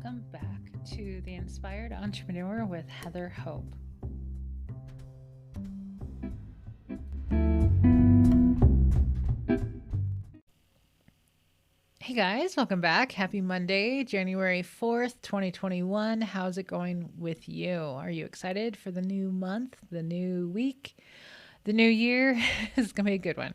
Welcome back to The Inspired Entrepreneur with Heather Hope. Hey guys, welcome back. Happy Monday, January 4th, 2021. How's it going with you? Are you excited for the new month, the new week? The new year is going to be a good one.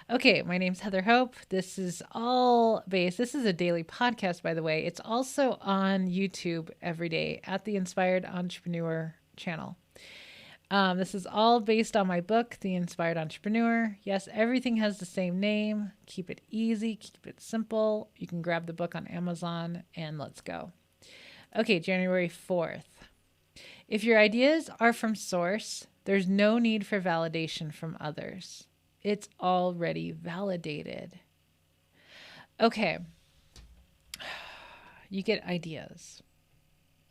Okay, my name's Heather Hope. This is a daily podcast, by the way. It's also on YouTube every day at the Inspired Entrepreneur channel. This is all based on my book, The Inspired Entrepreneur. Yes, everything has the same name. Keep it easy, keep it simple. You can grab the book on Amazon and let's go. Okay, January 4th. If your ideas are from source, there's no need for validation from others. It's already validated. Okay. You get ideas.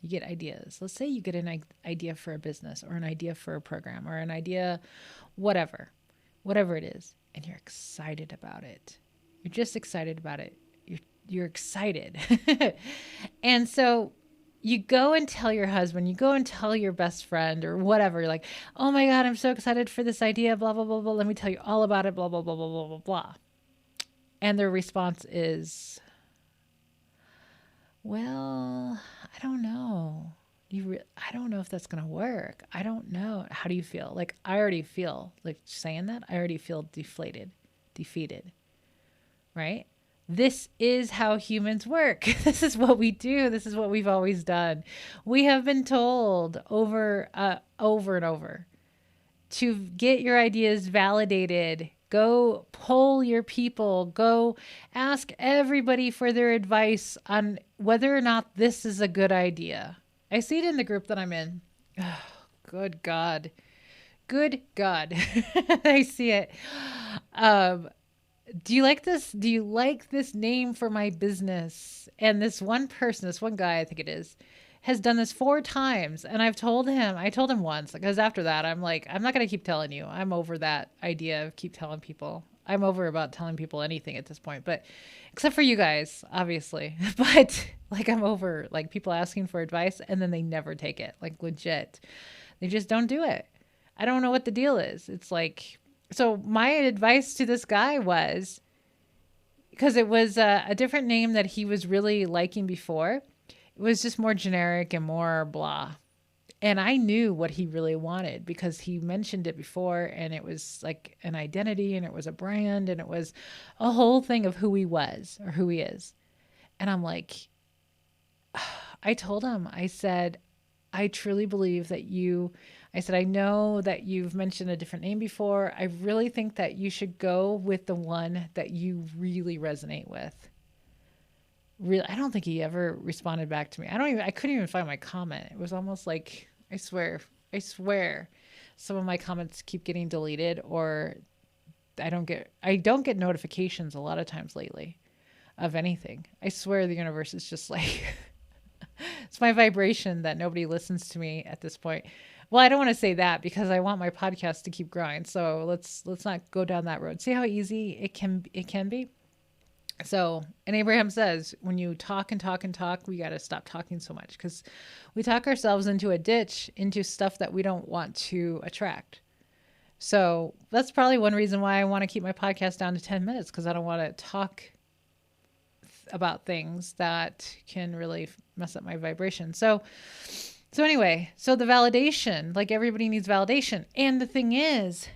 Let's say you get an idea for a business or an idea for a program or an idea, whatever it is, and you're excited about it. You're just excited about it. You're excited. And so you go and tell your husband, you go and tell your best friend or whatever. You're like, oh my God, I'm so excited for this idea, blah, blah, blah, blah. Let me tell you all about it, blah, blah, blah, blah, blah, blah, blah. And their response is, well, I don't know. I don't know if that's going to work. I don't know. How do you feel? Like, I already feel, like saying that, I already feel defeated, right? This is how humans work. This is what we do. This is what we've always done. We have been told over and over to get your ideas validated. Go poll your people. Go ask everybody for their advice on whether or not this is a good idea. I see it in the group that I'm in. Oh, good God. I see it. Do you like this? Do you like this name for my business? And this one guy, I think it is, has done this 4 times. And I told him once, because after that, I'm like, I'm not going to keep telling you. I'm over that idea of keep telling people. I'm over about telling people anything at this point, but except for you guys, obviously. But like, I'm over like people asking for advice and then they never take it, like legit. They just don't do it. I don't know what the deal is. It's like, so my advice to this guy was, because it was a different name that he was really liking before. It was just more generic and more blah. And I knew what he really wanted because he mentioned it before, and it was like an identity and it was a brand and it was a whole thing of who he was or who he is. And I'm like, I told him, I said, I truly believe that I know that you've mentioned a different name before. I really think that you should go with the one that you really resonate with. Really, I don't think he ever responded back to me. I couldn't even find my comment. It was almost like, I swear, some of my comments keep getting deleted, or I don't get notifications a lot of times lately of anything. I swear the universe is just like, it's my vibration that nobody listens to me at this point. Well, I don't want to say that because I want my podcast to keep growing. So let's not go down that road. See how easy it can be? So, and Abraham says, when you talk and talk and talk, we got to stop talking so much because we talk ourselves into a ditch, into stuff that we don't want to attract. So that's probably one reason why I want to keep my podcast down to 10 minutes, because I don't want to talk about things that can really mess up my vibration. So anyway, so the validation, like everybody needs validation. And the thing is,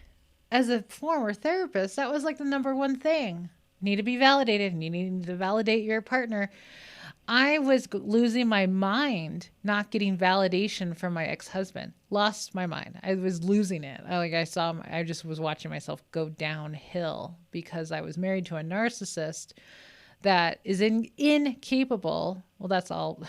as a former therapist, that was like the number one thing. You need to be validated, and you need to validate your partner. I was losing my mind not getting validation from my ex-husband. Lost my mind. I was losing it. I just was watching myself go downhill because I was married to a narcissist that is incapable. Well, that's all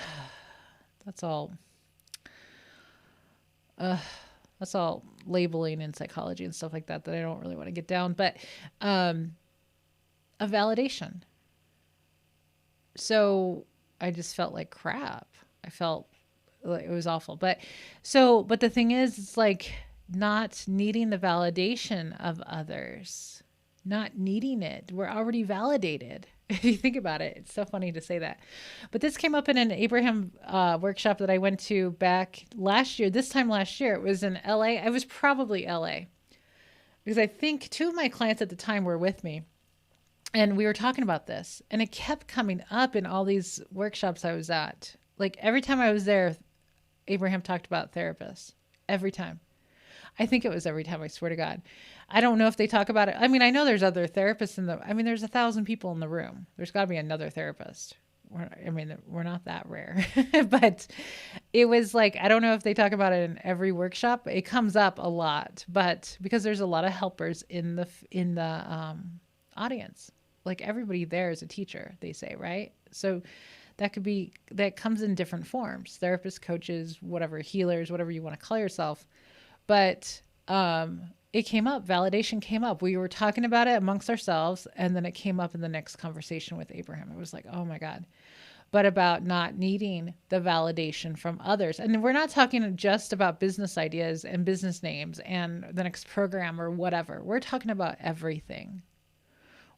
labeling in psychology and stuff like that I don't really want to get down, but a validation. So I just felt like crap. I felt like it was awful. But the thing is, it's like not needing the validation of others, not needing it. We're already validated. If you think about it, it's so funny to say that. But this came up in an Abraham workshop that I went to back last year. This time last year, it was in LA. It was probably LA because I think two of my clients at the time were with me. And we were talking about this, and it kept coming up in all these workshops I was at. Like every time I was there, Abraham talked about therapists. Every time. I think it was every time, I swear to God. I don't know if they talk about it. I mean, I know there's other therapists there's 1,000 people in the room. There's got to be another therapist. We're not that rare. But it was like, I don't know if they talk about it in every workshop. It comes up a lot, but because there's a lot of helpers in the audience. Like everybody there is a teacher, they say, right? So that comes in different forms, therapists, coaches, whatever, healers, whatever you want to call yourself. But it came up, validation came up. We were talking about it amongst ourselves, and then it came up in the next conversation with Abraham. It was like, oh my God. But about not needing the validation from others. And we're not talking just about business ideas and business names and the next program or whatever. We're talking about everything.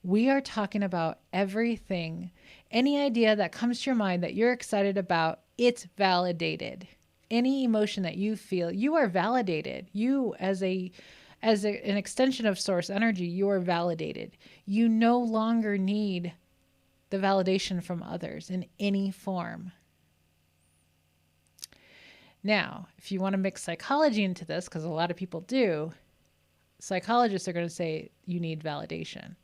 We are talking about everything. Any idea that comes to your mind that you're excited about, it's validated. Any emotion that you feel, you are validated. You an extension of source energy, you are validated. You no longer need the validation from others in any form. Now, if you want to mix psychology into this, because a lot of people do, psychologists are going to say you need validation.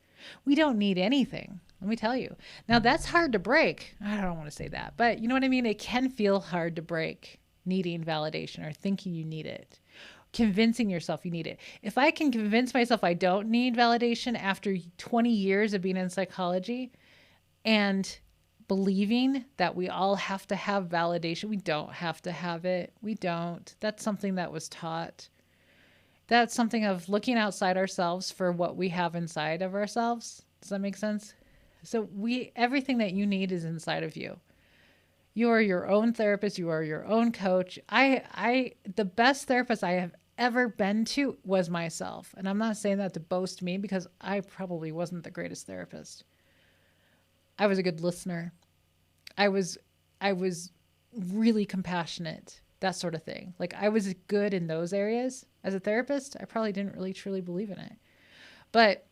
We don't need anything. Let me tell you. Now, that's hard to break. I don't want to say that, but you know what I mean? It can feel hard to break needing validation or thinking you need it, convincing yourself you need it. If I can convince myself I don't need validation after 20 years of being in psychology and believing that we all have to have validation, we don't have to have it. We don't. That's something that was taught. That's something of looking outside ourselves for what we have inside of ourselves. Does that make sense? So everything that you need is inside of you. You are your own therapist. You are your own coach. The best therapist I have ever been to was myself. And I'm not saying that to boast me because I probably wasn't the greatest therapist. I was a good listener. I was really compassionate, that sort of thing. Like I was good in those areas. As a therapist, I probably didn't really truly believe in it. But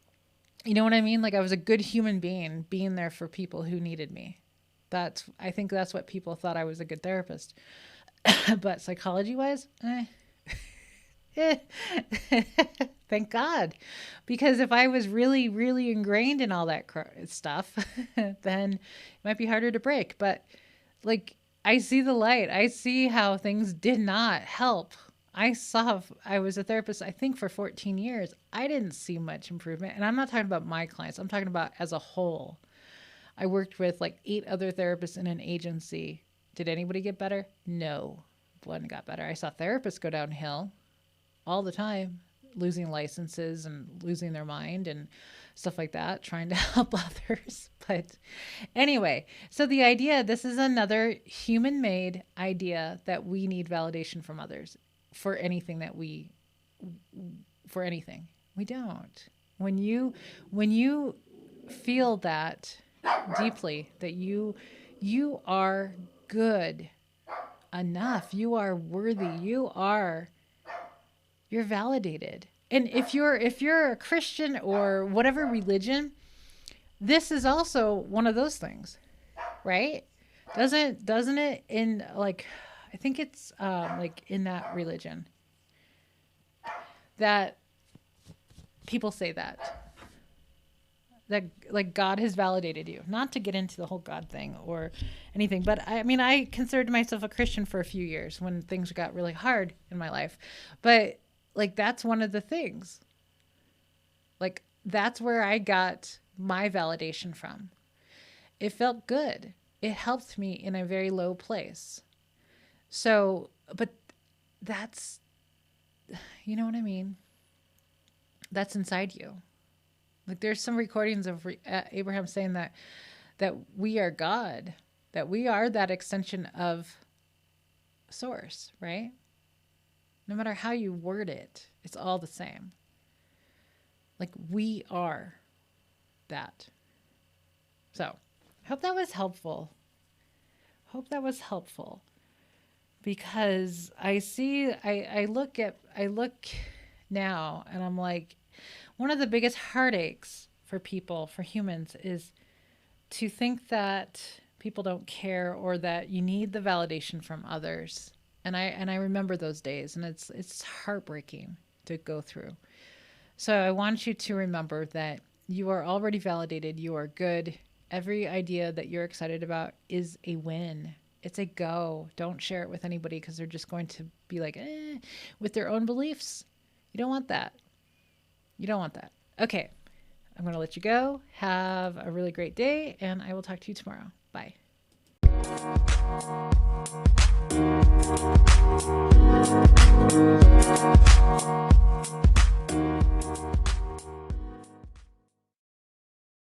you know what I mean? Like I was a good human being being there for people who needed me. I think that's what people thought I was a good therapist. But psychology wise, thank God. Because if I was really, really ingrained in all that stuff, then it might be harder to break. But like, I see the light. I see how things did not help. I was a therapist, I think, for 14 years. I didn't see much improvement. And I'm not talking about my clients. I'm talking about as a whole. I worked with like 8 other therapists in an agency. Did anybody get better? No. One got better. I saw therapists go downhill all the time, losing licenses and losing their mind and stuff like that, trying to help others. But anyway, so the idea, this is another human-made idea that we need validation from others for anything for anything. We don't. When you feel that deeply, that you are good enough, you are worthy, you're validated. And if you're a Christian or whatever religion, this is also one of those things, right? Doesn't it in like, I think it's like in that religion that people say that like God has validated you. Not to get into the whole God thing or anything, but I mean, I considered myself a Christian for a few years when things got really hard in my life. But like, that's one of the things. Like, that's where I got my validation from. It felt good. It helped me in a very low place. So, but that's, you know what I mean? That's inside you. Like there's some recordings of Abraham saying that we are God, that we are that extension of source, right? No matter how you word it, it's all the same. Like we are that. Does So, hope that was helpful. Hope that was helpful because I look now and I'm like, one of the biggest heartaches for people, for humans, is to think that people don't care or that you need the validation from others. And I remember those days, and it's heartbreaking to go through. So I want you to remember that you are already validated, you are good. Every idea that you're excited about is a win. It's a go. Don't share it with anybody because they're just going to be like, with their own beliefs. You don't want that. You don't want that. Okay, I'm going to let you go. Have a really great day, and I will talk to you tomorrow. Bye.